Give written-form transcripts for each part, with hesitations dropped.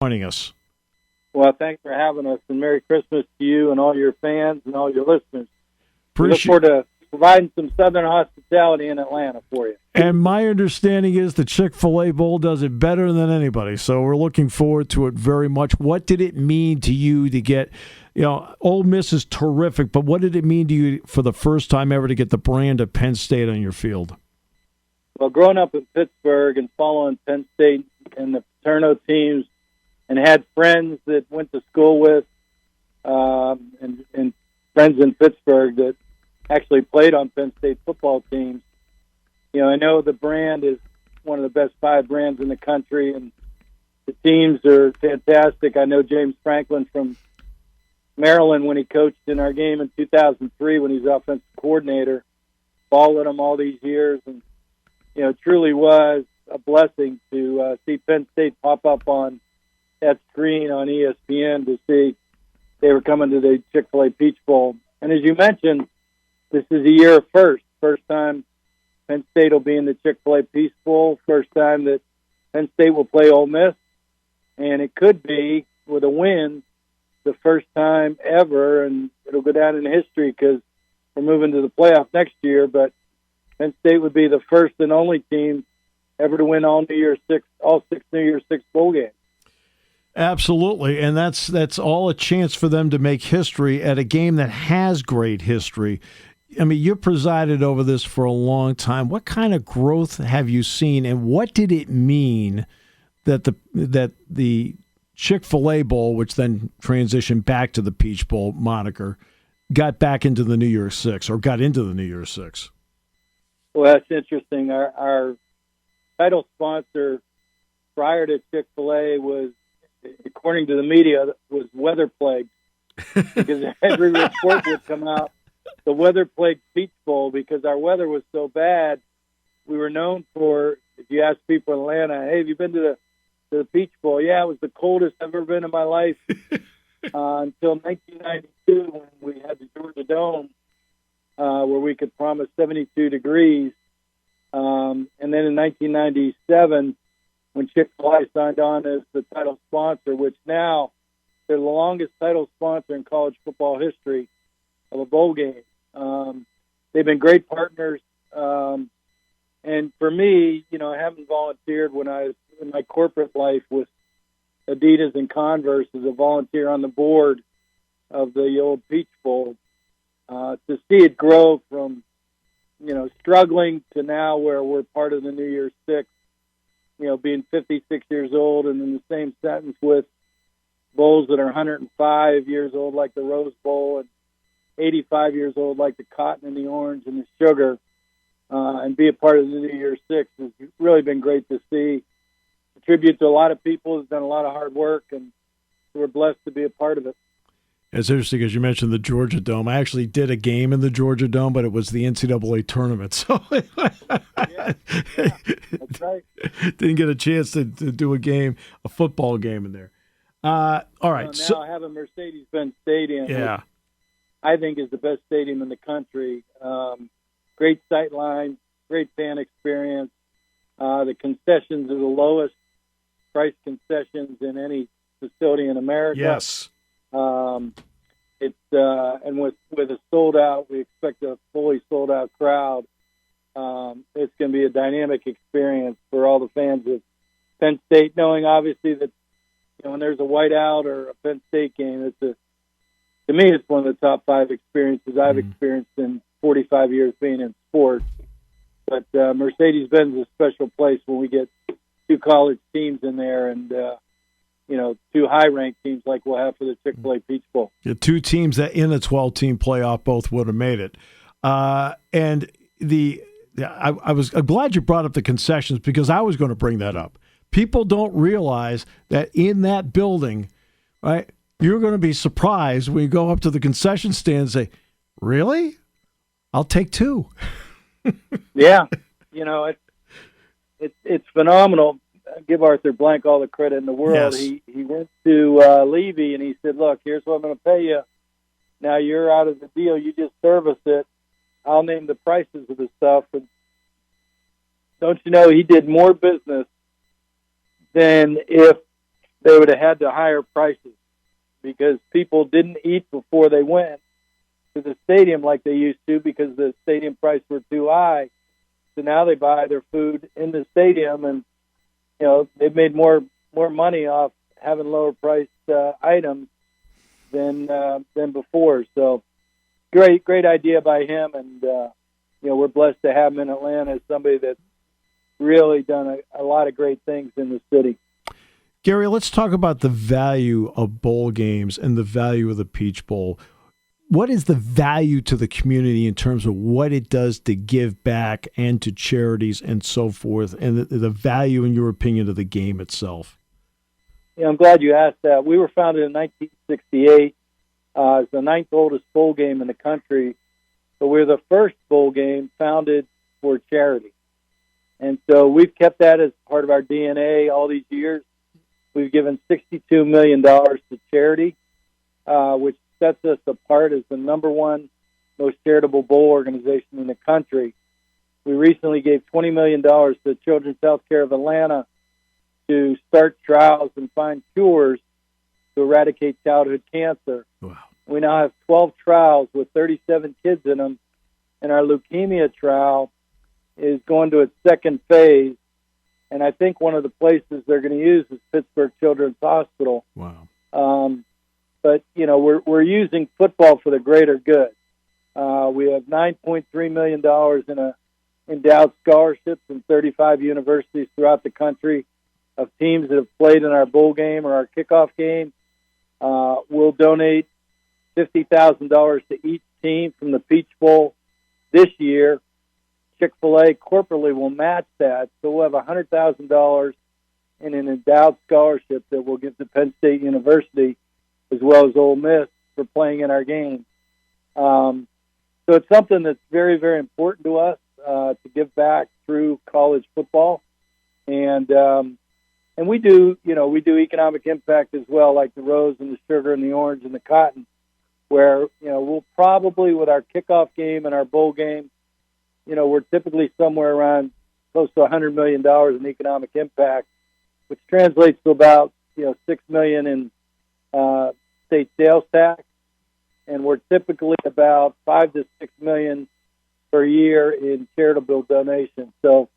joining us. Well, thanks for having us, and Merry Christmas to you and all your fans and all your listeners. We look forward to providing some Southern hospitality in Atlanta for you. And my understanding is the Chick-fil-A Bowl does it better than anybody, so we're looking forward to it very much. What did it mean to you to get, Ole Miss is terrific, but what did it mean to you for the first time ever to get the brand of Penn State on your field? Well, growing up in Pittsburgh and following Penn State and the Paterno teams, and had friends that went to school with, and friends in Pittsburgh that actually played on Penn State football teams. I know the brand is one of the best 5 brands in the country, and the teams are fantastic. I know James Franklin from Maryland, when he coached in our game in 2003 when he was offensive coordinator, followed him all these years, and it truly was a blessing to see Penn State pop up on that screen on ESPN to see they were coming to the Chick-fil-A Peach Bowl. And as you mentioned, this is a year of first. First time Penn State will be in the Chick-fil-A Peach Bowl. First time that Penn State will play Ole Miss. And it could be, with a win, the first time ever, and it'll go down in history because we're moving to the playoff next year, but Penn State would be the first and only team ever to win all 6 New Year's Six bowl games. Absolutely, and that's all a chance for them to make history at a game that has great history. I mean, you presided over this for a long time. What kind of growth have you seen, and what did it mean that the Chick-fil-A Bowl, which then transitioned back to the Peach Bowl moniker, got back into the New Year's Six, or got into the New Year's Six? Well, that's interesting. Our title sponsor prior to Chick-fil-A was, according to the media, was weather plagued, because every report would come out, the weather plagued Peach Bowl, because our weather was so bad. We were known for, if you ask people in Atlanta, hey, have you been to the Peach Bowl? Yeah, it was the coldest I've ever been in my life until 1992 when we had the Georgia Dome, where we could promise 72 degrees. And then in 1997, when Chick-fil-A signed on as the title sponsor, which now they're the longest title sponsor in college football history of a bowl game. They've been great partners. And for me, having volunteered when I was in my corporate life with Adidas and Converse as a volunteer on the board of the old Peach Bowl, to see it grow from, struggling to now where we're part of the New Year's Six, being 56 years old, and in the same sentence with bowls that are 105 years old like the Rose Bowl and 85 years old like the Cotton and the Orange and the Sugar, and be a part of the New Year's Six has really been great to see. A tribute to a lot of people who's done a lot of hard work, and we're blessed to be a part of it. It's interesting because you mentioned the Georgia Dome. I actually did a game in the Georgia Dome, but it was the NCAA tournament, so yeah, that's right. Didn't get a chance to do a football game in there. All right. Now having Mercedes-Benz Stadium, yeah, which I think is the best stadium in the country. Great sight line, great fan experience. The concessions are the lowest price concessions in any facility in America. Yes. It's and with a sold out, we expect a fully sold out crowd. It's going to be a dynamic experience for all the fans of Penn State, knowing obviously that when there's a whiteout or a Penn State game, to me it's one of the top 5 experiences I've experienced in 45 years being in sports. But Mercedes-Benz is a special place when we get 2 college teams in there and 2 high-ranked teams like we'll have for the Chick-fil-A Peach Bowl. Yeah, 2 teams that in a 12-team playoff both would have made it. And I'm glad you brought up the concessions because I was going to bring that up. People don't realize that in that building, right, you're going to be surprised when you go up to the concession stand and say, really? I'll take 2. Yeah. It's phenomenal. I give Arthur Blank all the credit in the world. Yes. He went to Levy and he said, look, here's what I'm going to pay you. Now you're out of the deal. You just service it. I'll name the prices of the stuff. And don't you know he did more business than if they would have had to higher prices because people didn't eat before they went to the stadium like they used to because the stadium prices were too high. So now they buy their food in the stadium, and they've made more money off having lower priced items than before. So great idea by him, and we're blessed to have him in Atlanta as somebody that's really done a lot of great things in the city. Gary, let's talk about the value of bowl games and the value of the Peach Bowl. What is the value to the community in terms of what it does to give back and to charities and so forth, and the value, in your opinion, of the game itself? Yeah, I'm glad you asked that. We were founded in 1968. It's the ninth oldest bowl game in the country, but we're the first bowl game founded for charity. And so we've kept that as part of our DNA all these years. We've given $62 million to charity, which sets us apart as the number one most charitable bowl organization in the country. We recently gave $20 million to Children's Healthcare of Atlanta to start trials and find cures to eradicate childhood cancer. Wow. We now have 12 trials with 37 kids in them, and our leukemia trial is going to its second phase. And I think one of the places they're going to use is Pittsburgh Children's Hospital. Wow. But we're using football for the greater good. We have $9.3 million in endowed scholarships in 35 universities throughout the country of teams that have played in our bowl game or our kickoff game. We'll donate $50,000 to each team from the Peach Bowl this year. Chick-fil-A corporately will match that, so we'll have $100,000 in an endowed scholarship that we'll give to Penn State University as well as Ole Miss for playing in our game. So it's something that's very, very important to us to give back through college football, and we do economic impact as well, like the rose and the sugar and the orange and the cotton, where we'll probably, with our kickoff game and our bowl game, we're typically somewhere around close to $100 million in economic impact, which translates to about $6 million in state sales tax, and we're typically about $5 to $6 million per year in charitable donations. So,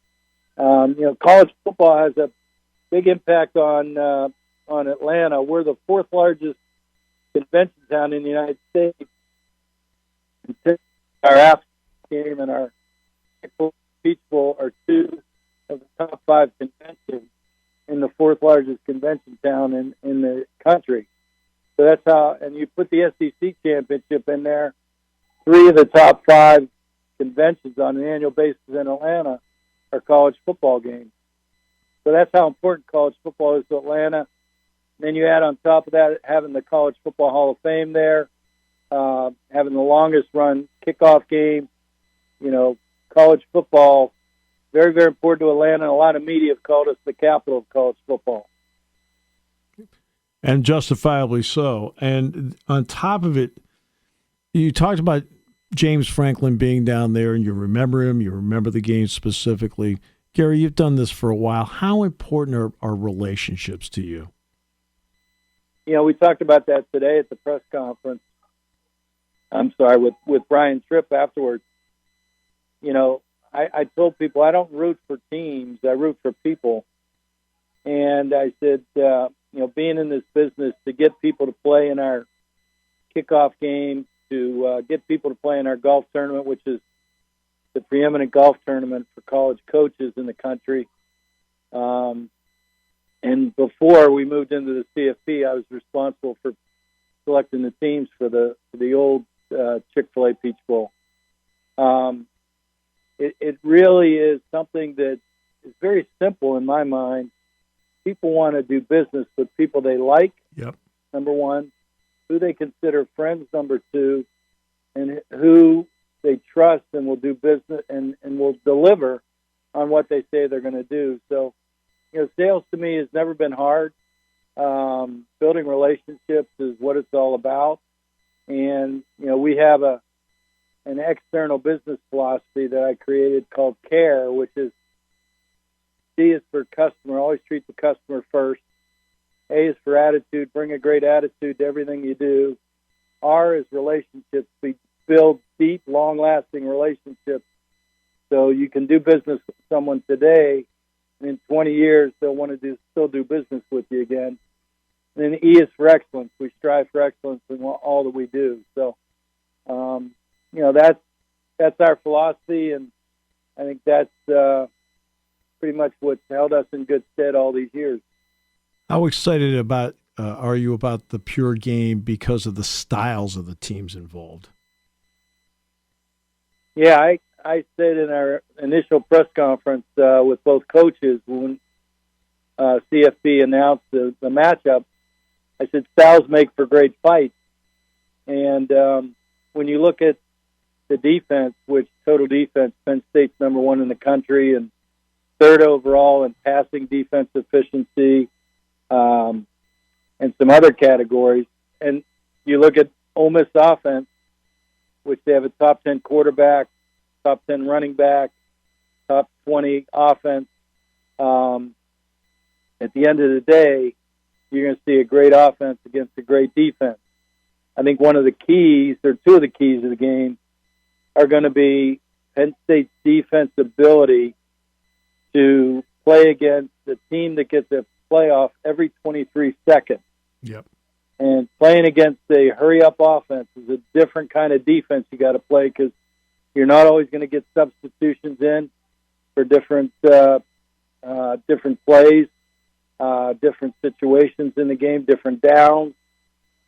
college football has a big impact on Atlanta. We're the fourth largest convention town in the United States. Our African game and our Peach Bowl are two of the top five conventions in the fourth largest convention town in the country. So that's how, and you put the SEC championship in there, three of the top five conventions on an annual basis in Atlanta are college football games. So that's how important college football is to Atlanta. Then you add on top of that having the College Football Hall of Fame there, having the longest run kickoff game. College football, very, very important to Atlanta, and a lot of media have called us the capital of college football. And justifiably so. And on top of it, you talked about James Franklin being down there, and you remember him, you remember the game specifically. Gary, you've done this for a while. How important are relationships to you? We talked about that today at the press conference. With Brian Tripp afterwards. I told people I don't root for teams, I root for people. And I said, being in this business, to get people to play in our kickoff game, to get people to play in our golf tournament, which is the preeminent golf tournament for college coaches in the country. And before we moved into the CFP, I was responsible for selecting the teams for the old Chick-fil-A Peach Bowl. It really is something that is very simple in my mind. People want to do business with people they like, yep. Number one, who they consider friends, number two, and who they trust and will do business and will deliver on what they say they're going to do. So, sales to me has never been hard. Building relationships is what it's all about. And, we have an external business philosophy that I created called CARE, which is C is for customer. Always treat the customer first. A is for attitude. Bring a great attitude to everything you do. R is relationships. We build deep, long-lasting relationships so you can do business with someone today, and in 20 years they'll want to still do business with you again. And then E is for excellence. We strive for excellence in all that we do. So, that's our philosophy, and I think that's pretty much what's held us in good stead all these years. How excited are you about the pure game because of the styles of the teams involved? Yeah, I said in our initial press conference with both coaches when CFP announced the matchup, I said styles make for great fights. And when you look at the defense, which total defense, Penn State's number one in the country and third overall in passing defense efficiency, and some other categories. And you look at Ole Miss offense, which they have a top 10 quarterback, top 10 running back, top 20 offense. At the end of the day, you're going to see a great offense against a great defense. I think one of the keys, or two of the keys of the game, are going to be Penn State's defense ability to play against the team that gets a playoff every 23 seconds. Yep. And playing against a hurry-up offense is a different kind of defense you got to play because you're not always going to get substitutions in for different plays, different situations in the game, different downs.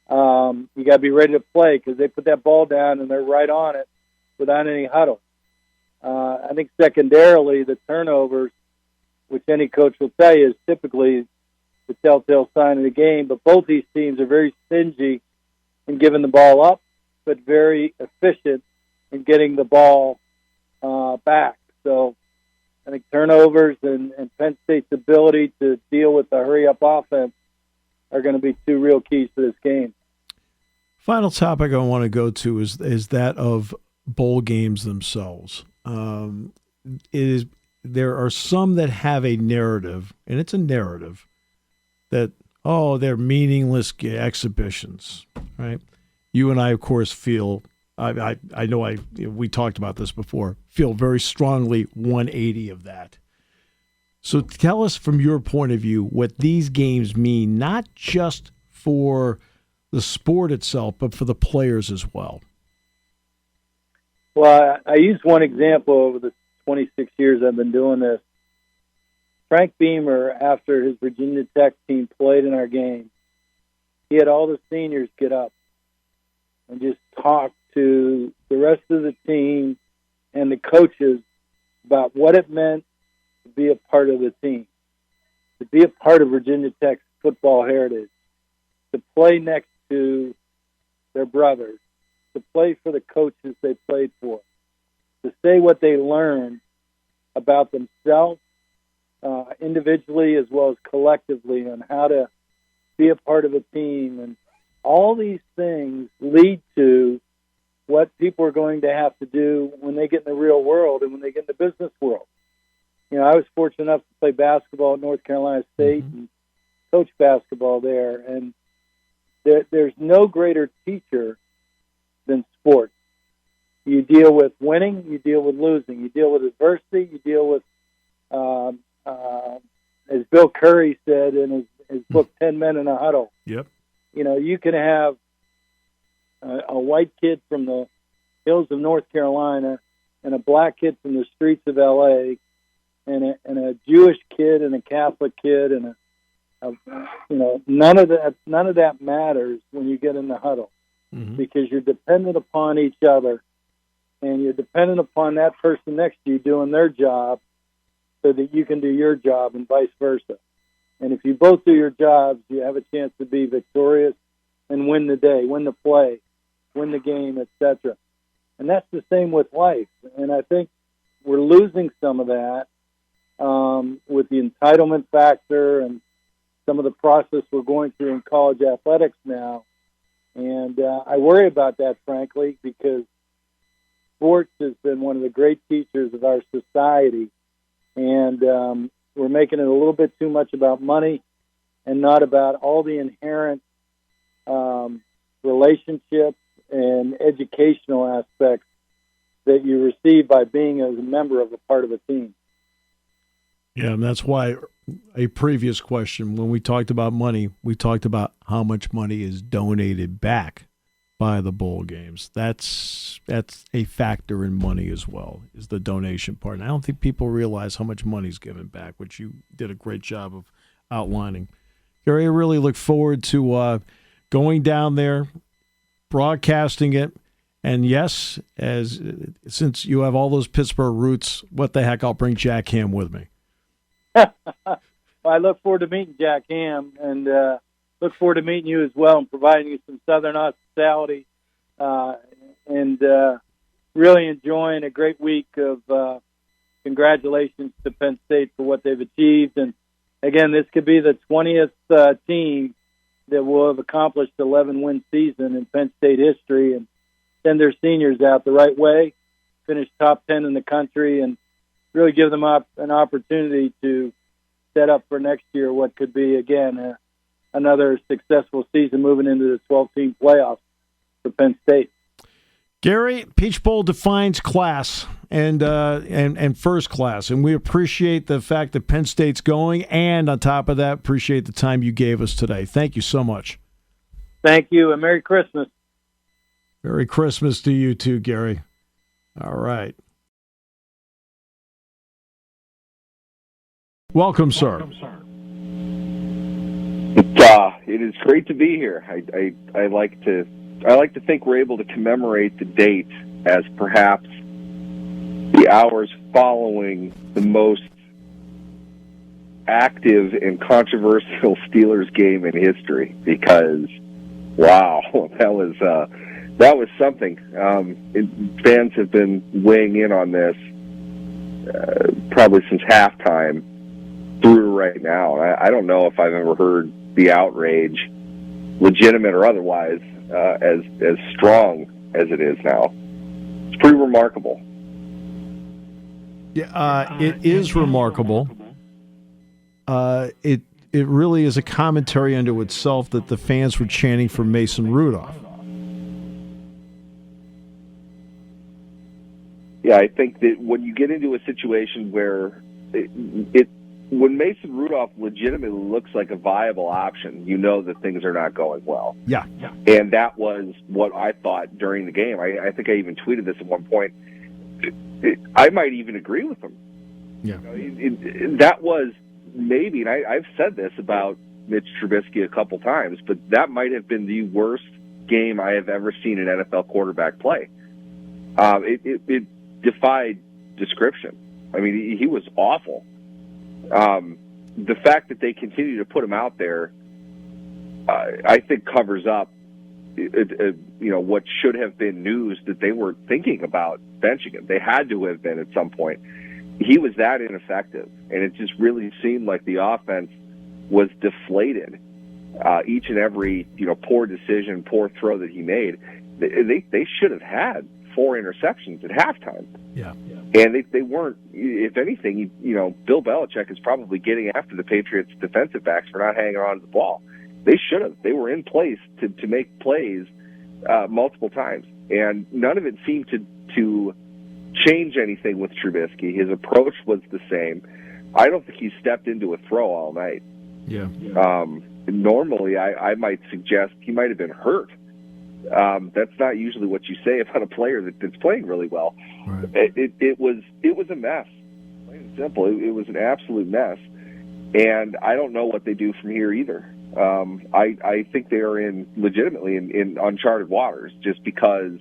You got to be ready to play because they put that ball down and they're right on it without any huddle. I think secondarily, the turnovers, which any coach will tell you is typically the telltale sign of the game, but both these teams are very stingy in giving the ball up, but very efficient in getting the ball back. So I think turnovers and Penn State's ability to deal with the hurry-up offense are going to be two real keys to this game. Final topic I want to go to is that of bowl games themselves. There are some that have a narrative, and it's a narrative, that, they're meaningless exhibitions, right? You and I, of course, feel, I know we talked about this before, feel very strongly 180 of that. So tell us from your point of view what these games mean, not just for the sport itself, but for the players as well. Well, I used one example over the 26 years I've been doing this. Frank Beamer, after his Virginia Tech team played in our game, he had all the seniors get up and just talk to the rest of the team and the coaches about what it meant to be a part of the team, to be a part of Virginia Tech's football heritage, to play next to their brothers, to play for the coaches they played for, to say what they learned about themselves, individually as well as collectively, on how to be a part of a team. And all these things lead to what people are going to have to do when they get in the real world and when they get in the business world. You know, I was fortunate enough to play basketball at North Carolina State and coach basketball there. And there's no greater teacher than sports. You deal with winning, you deal with losing, you deal with adversity, you deal with, as Bill Curry said in his book, 10 Men in a Huddle. Yep. You know, you can have a white kid from the hills of North Carolina and a black kid from the streets of L.A. and a Jewish kid and a Catholic kid and none of that matters when you get in the huddle, because you're dependent upon each other and you're dependent upon that person next to you doing their job so that you can do your job and vice versa. And if you both do your jobs, you have a chance to be victorious and win the day, win the play, win the game, etc. And that's the same with life. And I think we're losing some of that with the entitlement factor and some of the process we're going through in college athletics now. And I worry about that, frankly, because sports has been one of the great teachers of our society. And we're making it a little bit too much about money and not about all the inherent relationships and educational aspects that you receive by being as a member of a part of a team. Yeah, and that's why a previous question, when we talked about money, we talked about how much money is donated back by the bowl games. That's a factor in money as well, is the donation part. And I don't think people realize how much money's given back, which you did a great job of outlining. Gary, I really look forward to going down there, broadcasting it, and yes, since you have all those Pittsburgh roots, what the heck, I'll bring Jack Ham with me. Well, I look forward to meeting Jack Ham, and look forward to meeting you as well and providing you some Southern hospitality, and really enjoying a great week of congratulations to Penn State for what they've achieved. And again, this could be the 20th team that will have accomplished 11-win season in Penn State history and send their seniors out the right way, finish top 10 in the country, and really give them an opportunity to set up for next year what could be, again, another successful season moving into the 12-team playoffs for Penn State. Gary, Peach Bowl defines class and first class, and we appreciate the fact that Penn State's going, and on top of that, appreciate the time you gave us today. Thank you so much. Thank you, and Merry Christmas. Merry Christmas to you too, Gary. All right. Welcome, sir. It is great to be here. I like to think we're able to commemorate the date as perhaps the hours following the most active and controversial Steelers game in history. Because, wow, that was something. Fans have been weighing in on this probably since halftime through right now. I don't know if I've ever heard the outrage, legitimate or otherwise, as strong as it is now. It's pretty remarkable. Yeah, it is remarkable. It really is a commentary unto itself that the fans were chanting for Mason Rudolph. Yeah, I think that when you get into a situation where when Mason Rudolph legitimately looks like a viable option, you know that things are not going well. Yeah. And that was what I thought during the game. I think I even tweeted this at one point. I might even agree with him. Yeah. That was maybe, and I've said this about Mitch Trubisky a couple times, but that might have been the worst game I have ever seen an NFL quarterback play. It defied description. I mean, he was awful. The fact that they continue to put him out there, I think covers up, what should have been news that they were thinking about benching him. They had to have been at some point. He was that ineffective, and it just really seemed like the offense was deflated. Each and every, poor decision, poor throw that he made, they should have had 4 interceptions at halftime. Yeah. And they weren't. If anything, Bill Belichick is probably getting after the Patriots' defensive backs for not hanging on to the ball. They should have. They were in place to make plays multiple times, and none of it seemed to change anything with Trubisky. His approach was the same. I don't think he stepped into a throw all night. Yeah. Normally, I might suggest he might have been hurt. That's not usually what you say about a player that's playing really well. Right. It was a mess. Plain and simple. It was an absolute mess. And I don't know what they do from here either. I think they are legitimately in uncharted waters just because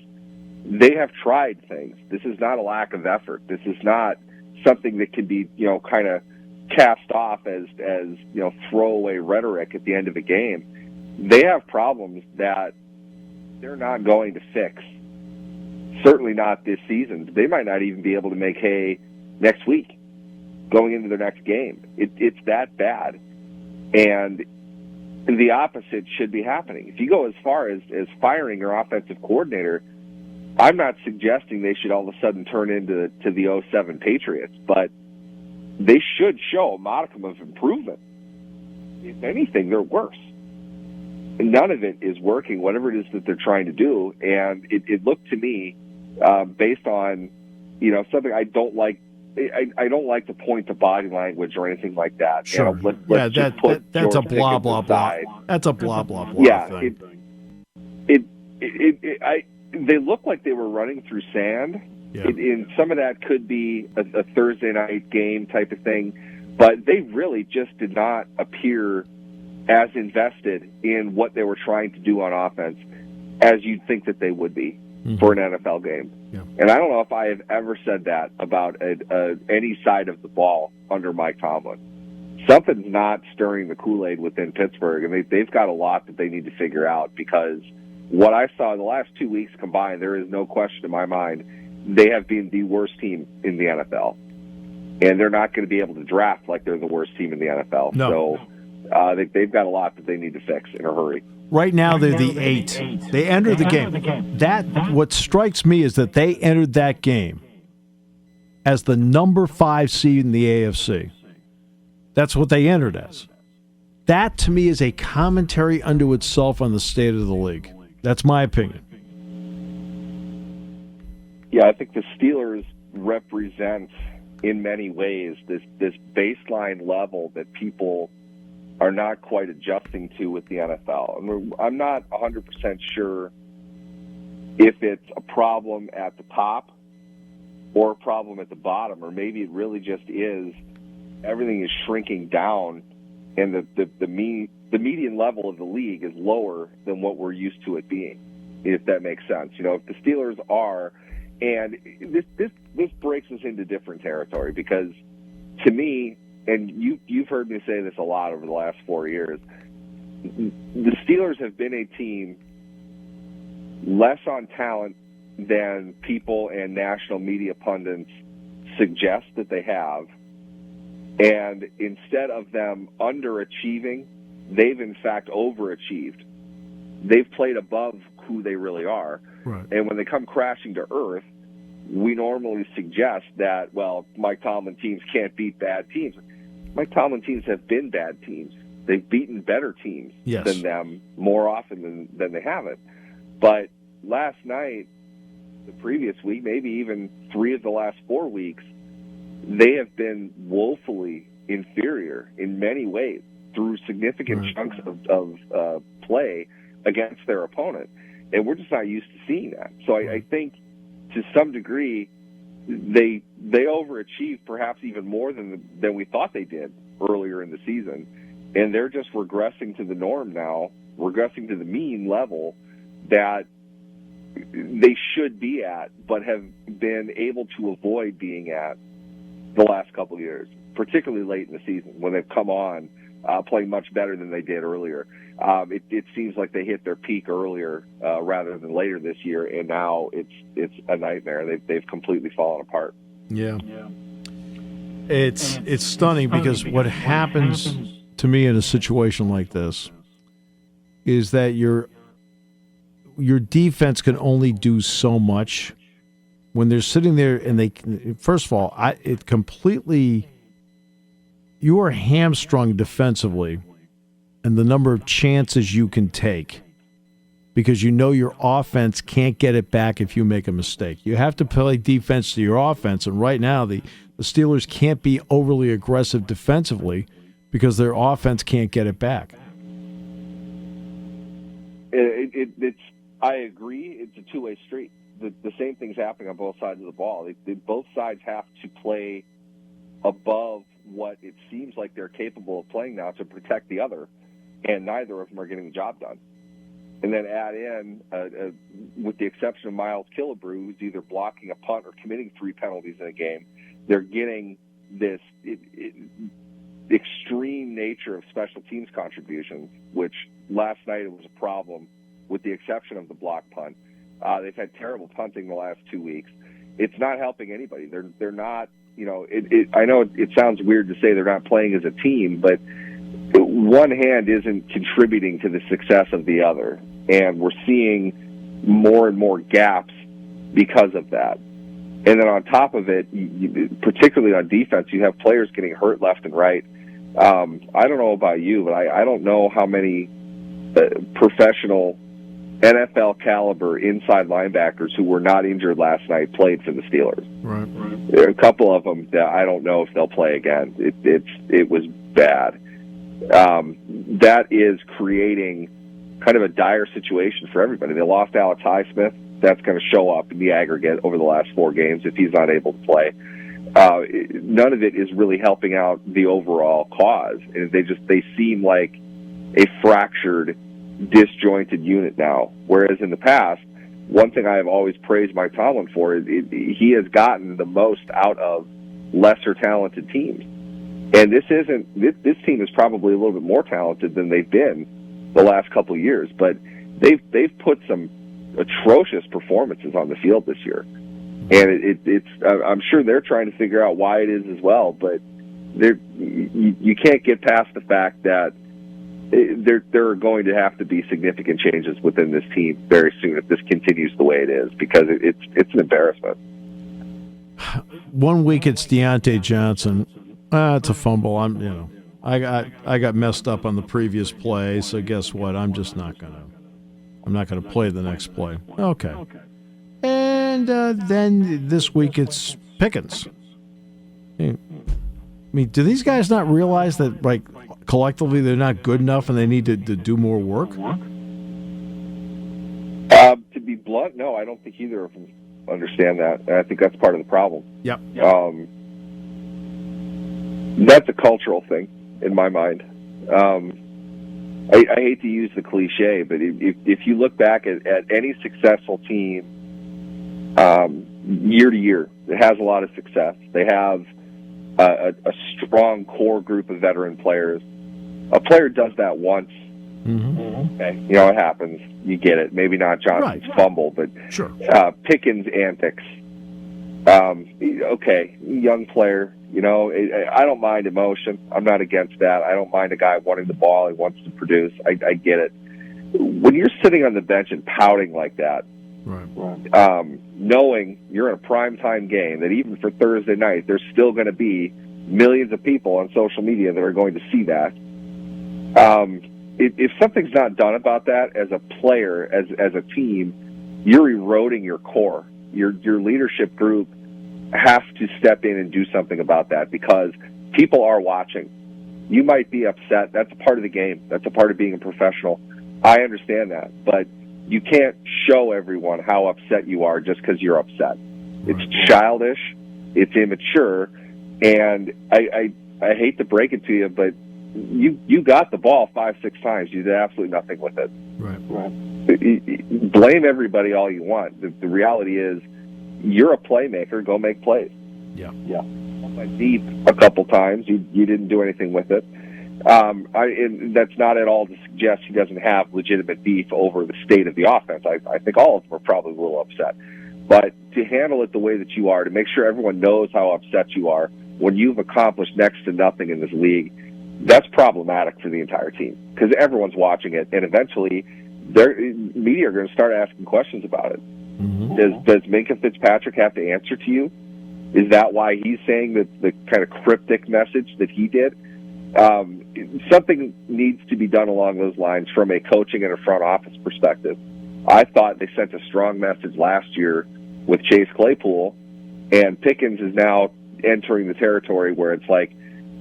they have tried things. This is not a lack of effort. This is not something that can be, kind of cast off as throwaway rhetoric at the end of a game. They have problems that they're not going to fix. Certainly not this season. They might not even be able to make hay next week going into their next game. It's that bad. And the opposite should be happening. If you go as far as firing your offensive coordinator, I'm not suggesting they should all of a sudden turn into the 07 Patriots, but they should show a modicum of improvement. if anything, they're worse. And none of it is working, whatever it is that they're trying to do. And it looked to me, based on, something I don't like. I don't like to point to body language or anything like that. Sure. Let's that's a George blah Pickens blah blah. aside. That's a blah blah blah. Yeah, thing. They look like they were running through sand. Yeah. And some of that could be a Thursday night game type of thing, but they really just did not appear as invested in what they were trying to do on offense as you'd think that they would be for an NFL game. Yeah. And I don't know if I have ever said that about any side of the ball under Mike Tomlin. Something's not stirring the Kool-Aid within Pittsburgh, and they've got a lot that they need to figure out, because what I saw in the last 2 weeks combined, there is no question in my mind, they have been the worst team in the NFL. And they're not going to be able to draft like they're the worst team in the NFL. No. So they've got a lot that they need to fix in a hurry. Right now, they're the 8. They entered the game. What strikes me is that they entered that game as the number 5 seed in the AFC. That's what they entered as. That, to me, is a commentary unto itself on the state of the league. That's my opinion. Yeah, I think the Steelers represent, in many ways, this baseline level that people are not quite adjusting to with the NFL. And I'm not 100% sure if it's a problem at the top or a problem at the bottom, or maybe it really just is everything is shrinking down, and the median level of the league is lower than what we're used to it being, if that makes sense. If the Steelers are, and this breaks us into different territory, because to me, and you've heard me say this a lot over the last 4 years, the Steelers have been a team less on talent than people and national media pundits suggest that they have. And instead of them underachieving, they've in fact overachieved. They've played above who they really are. Right. And when they come crashing to earth, we normally suggest that, well, Mike Tomlin teams can't beat bad teams. Mike Tomlin teams have been bad teams. They've beaten better teams than them more often than they haven't. But last night, the previous week, maybe even 3 of the last 4 weeks, they have been woefully inferior in many ways through significant chunks of play against their opponent. And we're just not used to seeing that. So I think to some degree, they overachieved perhaps even more than we thought they did earlier in the season. And they're just regressing to the norm now, regressing to the mean level that they should be at, but have been able to avoid being at the last couple of years, particularly late in the season when they've come on playing much better than they did earlier. It seems like they hit their peak earlier rather than later this year, and now it's a nightmare. They've completely fallen apart. Yeah. It's stunning because what happens to me in a situation like this is that your defense can only do so much when they're sitting there, and they, first of all, you are hamstrung defensively and the number of chances you can take, because your offense can't get it back if you make a mistake. You have to play defense to your offense, and right now the Steelers can't be overly aggressive defensively because their offense can't get it back. I agree. It's a two-way street. The same thing's happening on both sides of the ball. Both sides have to play above what it seems like they're capable of playing now to protect the other, and neither of them are getting the job done. And then add in, with the exception of Miles Killebrew, who's either blocking a punt or committing 3 penalties in a game, they're getting this extreme nature of special teams contributions, which last night it was a problem with the exception of the block punt. They've had terrible punting the last 2 weeks. It's not helping anybody. They're not, I know it sounds weird to say they're not playing as a team, but one hand isn't contributing to the success of the other. And we're seeing more and more gaps because of that. And then on top of it, particularly on defense, you have players getting hurt left and right. I don't know about you, but I don't know how many professional NFL caliber inside linebackers who were not injured last night played for the Steelers. Right. There are a couple of them that I don't know if they'll play again. It was bad. That is creating kind of a dire situation for everybody. They lost Alex Highsmith. That's going to show up in the aggregate over the last 4 games if he's not able to play. None of it is really helping out the overall cause. And they seem like a fractured, disjointed unit now. Whereas in the past, one thing I have always praised Mike Tomlin for is he has gotten the most out of lesser talented teams. And this team is probably a little bit more talented than they've been the last couple of years, but they've put some atrocious performances on the field this year. And it's I'm sure they're trying to figure out why it is as well, but you can't get past the fact that there are going to have to be significant changes within this team very soon if this continues the way it is, because it's an embarrassment. 1 week it's Deontay Johnson. It's a fumble. I got messed up on the previous play, so guess what? I'm not gonna play the next play. Okay. And then this week it's Pickens. I mean, do these guys not realize that, like, collectively they're not good enough and they need to do more work? To be blunt, no, I don't think either of them understand that. And I think that's part of the problem. Yep. That's a cultural thing in my mind. I hate to use the cliche, but if you look back at any successful team year to year that has a lot of success, they have a strong core group of veteran players. A player does that once. Mm-hmm. Okay, it happens. You get it. Maybe not Johnson's fumble, but sure. Pickens' antics. Okay, young player. I don't mind emotion. I'm not against that. I don't mind a guy wanting the ball. He wants to produce. I get it. When you're sitting on the bench and pouting like that, right. Knowing you're in a primetime game, that even for Thursday night, there's still going to be millions of people on social media that are going to see that. If something's not done about that as a player, as a team, you're eroding your core. Your leadership group has to step in and do something about that, because people are watching. You might be upset. That's a part of the game. That's a part of being a professional. I understand that, but you can't show everyone how upset you are just because you're upset. It's childish. It's immature. And I hate to break it to you, but you got the ball 5-6 times. You did absolutely nothing with it. Right. Blame everybody all you want. The reality is, you're a playmaker. Go make plays. Yeah. Went deep a couple times. You didn't do anything with it. And that's not at all to suggest he doesn't have legitimate beef over the state of the offense. I think all of them are probably a little upset. But to handle it the way that you are, to make sure everyone knows how upset you are when you've accomplished next to nothing in this league, that's problematic for the entire team, because everyone's watching it, and eventually media are going to start asking questions about it. Mm-hmm. Does Minkah Fitzpatrick have to answer to you? Is that why he's saying the kind of cryptic message that he did? Something needs to be done along those lines from a coaching and a front office perspective. I thought they sent a strong message last year with Chase Claypool, and Pickens is now entering the territory where it's like,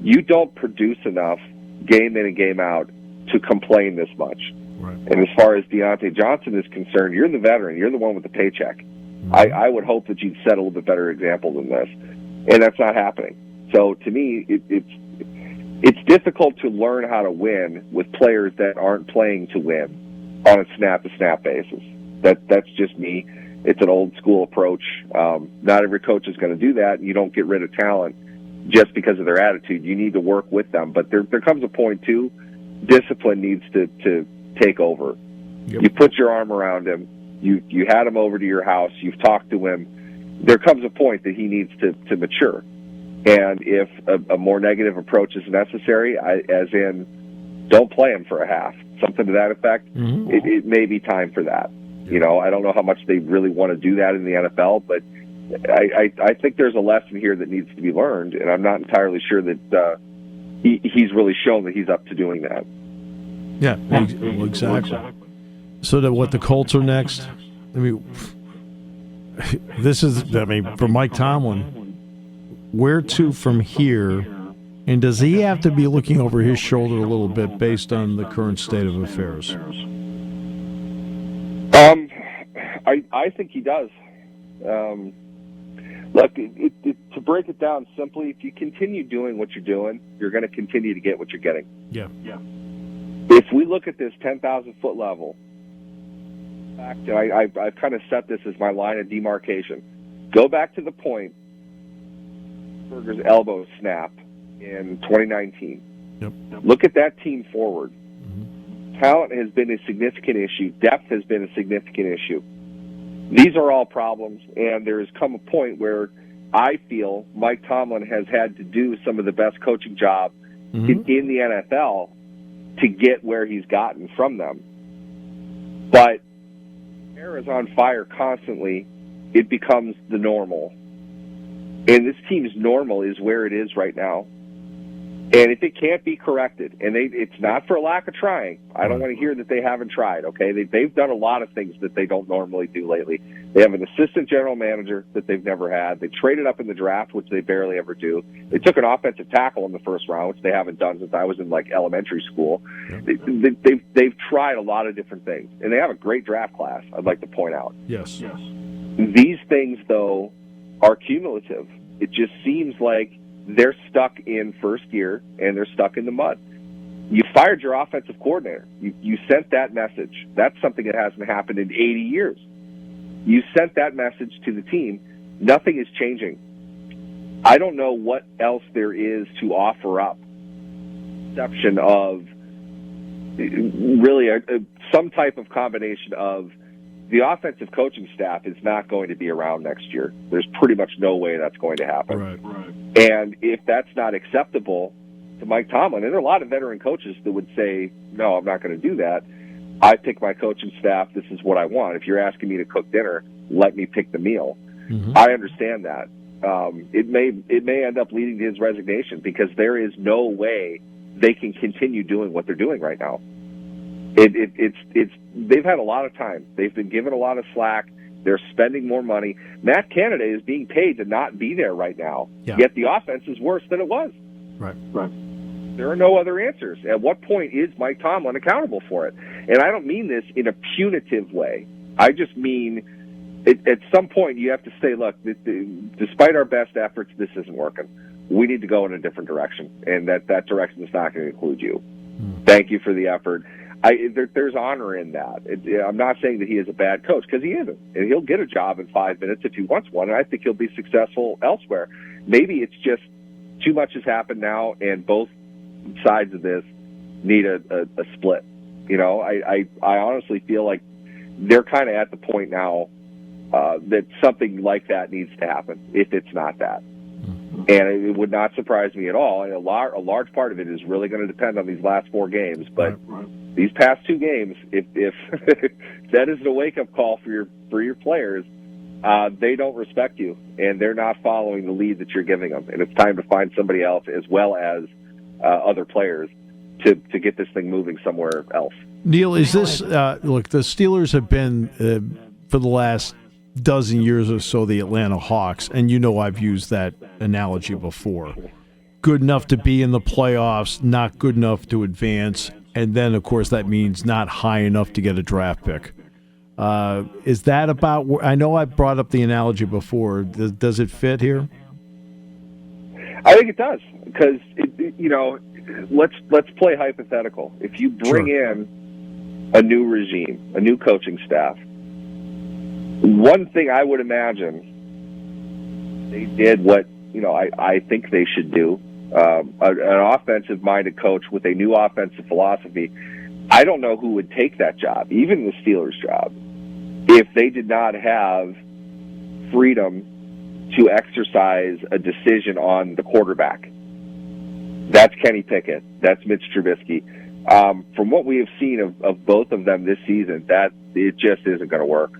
you don't produce enough game in and game out to complain this much. Right. And as far as Deontay Johnson is concerned, you're the veteran. You're the one with the paycheck. Mm-hmm. I would hope that you'd set a little bit better example than this. And that's not happening. So to me, it's difficult to learn how to win with players that aren't playing to win on a snap-to-snap basis. That's just me. It's an old-school approach. Not every coach is going to do that. You don't get rid of talent just because of their attitude. You need to work with them. But there comes a point, too, discipline needs to take over. Yep. You put your arm around him. You had him over to your house. You've talked to him. There comes a point that he needs to mature. And if a more negative approach is necessary, as in don't play him for a half, something to that effect, mm-hmm. it may be time for that. I don't know how much they really want to do that in the NFL, but I think there's a lesson here that needs to be learned, and I'm not entirely sure that he's really shown that he's up to doing that. Yeah, well, exactly. So what the Colts are next? I mean, for Mike Tomlin, where to from here? And does he have to be looking over his shoulder a little bit based on the current state of affairs? I think he does. Look, to break it down simply, if you continue doing what you're doing, you're going to continue to get what you're getting. Yeah. If we look at this 10,000-foot level, in fact, I've kind of set this as my line of demarcation. Go back to the point Berger's elbow snap in 2019. Yep. Look at that team forward. Mm-hmm. Talent has been a significant issue. Depth has been a significant issue. These are all problems, and there has come a point where I feel Mike Tomlin has had to do some of the best coaching job in the NFL to get where he's gotten from them. But air is on fire constantly. It becomes the normal. And this team's normal is where it is right now. And if it can't be corrected, and it's not for a lack of trying. I don't want to hear that they haven't tried, okay? They've done a lot of things that they don't normally do lately. They have an assistant general manager that they've never had. They traded up in the draft, which they barely ever do. They took an offensive tackle in the first round, which they haven't done since I was in, elementary school. They've tried a lot of different things. And they have a great draft class, I'd like to point out. Yes. These things, though, are cumulative. It just seems like they're stuck in first gear, and they're stuck in the mud. You fired your offensive coordinator. You sent that message. That's something that hasn't happened in 80 years. You sent that message to the team. Nothing is changing. I don't know what else there is to offer up. Exception of really some type of combination of the offensive coaching staff is not going to be around next year. There's pretty much no way that's going to happen. Right. And if that's not acceptable to Mike Tomlin, and there are a lot of veteran coaches that would say, no, I'm not going to do that. I pick my coaching staff. This is what I want. If you're asking me to cook dinner, let me pick the meal. Mm-hmm. I understand that. It may end up leading to his resignation because there is no way they can continue doing what they're doing right now. They've had a lot of time. They've been given a lot of slack. They're spending more money. Matt Canada is being paid to not be there right now. Yeah. Yet the offense is worse than it was. Right. There are no other answers. At what point is Mike Tomlin accountable for it? And I don't mean this in a punitive way. I just mean at some point you have to say, look, despite our best efforts, this isn't working. We need to go in a different direction, and that direction is not going to include you. Thank you for the effort. There's honor in that. I'm not saying that he is a bad coach, because he isn't. And he'll get a job in 5 minutes if he wants one, and I think he'll be successful elsewhere. Maybe it's just too much has happened now, and both sides of this need a split. I honestly feel like they're kind of at the point now that something like that needs to happen, if it's not that. And it would not surprise me at all. And a large part of it is really going to depend on these last 4 games. But these past 2 games, if that is a wake-up call for your players, they don't respect you, and they're not following the lead that you're giving them. And it's time to find somebody else, as well as other players, to get this thing moving somewhere else. Neal, is this look? The Steelers have been for the last dozen years or so the Atlanta Hawks, and I've used that analogy before. Good enough to be in the playoffs, not good enough to advance, and then, of course, that means not high enough to get a draft pick. Is that about? I know I brought up the analogy before. Does it fit here? I think it does, because let's play hypothetical. If you bring in a new regime, a new coaching staff, one thing I would imagine they did what I think they should do. An offensive-minded coach with a new offensive philosophy. I don't know who would take that job, even the Steelers' job, if they did not have freedom to exercise a decision on the quarterback. That's Kenny Pickett. That's Mitch Trubisky. From what we have seen of both of them this season, that it just isn't going to work.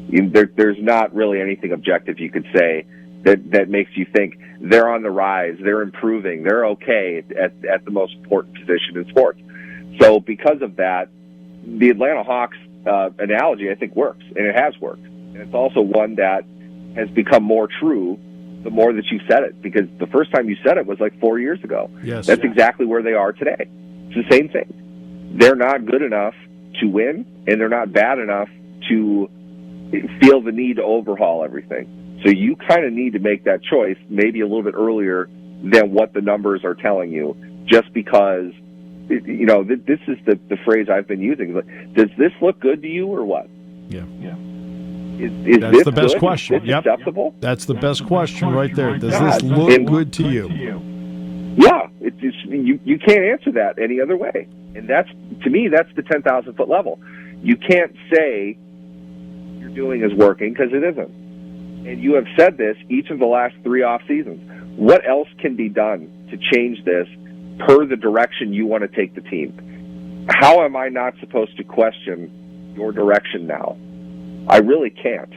There's not really anything objective you could say that makes you think they're on the rise, they're improving, they're okay at the most important position in sports. So because of that, the Atlanta Hawks analogy, I think, works, and it has worked. And it's also one that has become more true the more that you said it, because the first time you said it was like 4 years ago. Yes. That's exactly where they are today. It's the same thing. They're not good enough to win, and they're not bad enough to feel the need to overhaul everything. So you kind of need to make that choice maybe a little bit earlier than what the numbers are telling you, just because, this is the phrase I've been using. Does this look good to you or what? Yeah. Is That's this the best good? question. Is this acceptable? That's the best question right there. Does this look good to you? Yeah, you can't answer that any other way. And to me, that's the 10,000-foot level. You can't say you're doing is working, because it isn't. And you have said this each of the last 3 off seasons. What else can be done to change this per the direction you want to take the team? How am I not supposed to question your direction now? I really can't.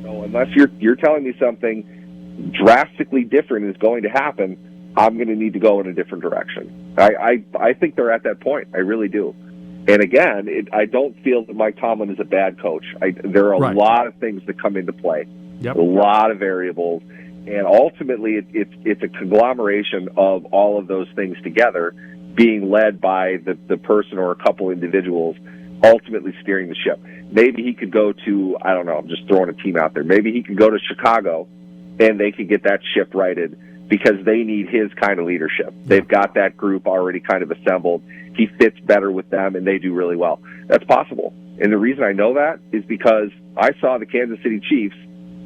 So unless you're telling me something drastically different is going to happen, I'm going to need to go in a different direction. I think they're at that point. I really do. And again, I don't feel that Mike Tomlin is a bad coach. There are a lot of things that come into play, a lot of variables, and ultimately it's a conglomeration of all of those things together, being led by the person or a couple individuals ultimately steering the ship. Maybe he could go to, I don't know, I'm just throwing a team out there. Maybe he could go to Chicago and they could get that ship righted, because they need his kind of leadership. They've got that group already kind of assembled. He fits better with them, and they do really well. That's possible. And the reason I know that is because I saw the Kansas City Chiefs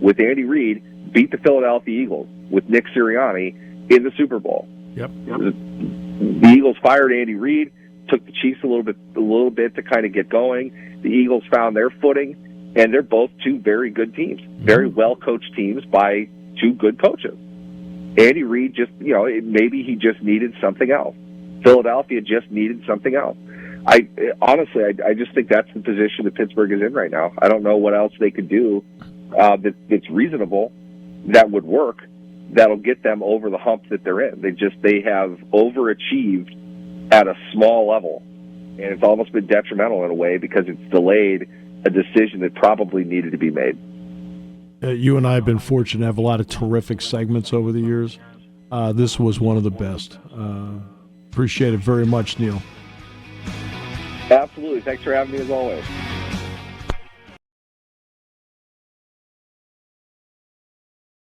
with Andy Reid beat the Philadelphia Eagles with Nick Sirianni in the Super Bowl. Yep. The Eagles fired Andy Reid, took the Chiefs a little bit to kind of get going. The Eagles found their footing, and they're both two very good teams, very well-coached teams by two good coaches. Andy Reid just, maybe he just needed something else. Philadelphia just needed something else. I just think that's the position that Pittsburgh is in right now. I don't know what else they could do that's reasonable, that would work, that'll get them over the hump that they're in. They have overachieved at a small level, and it's almost been detrimental in a way, because it's delayed a decision that probably needed to be made. You and I have been fortunate to have a lot of terrific segments over the years. This was one of the best. Appreciate it very much, Neal. Absolutely. Thanks for having me, as always.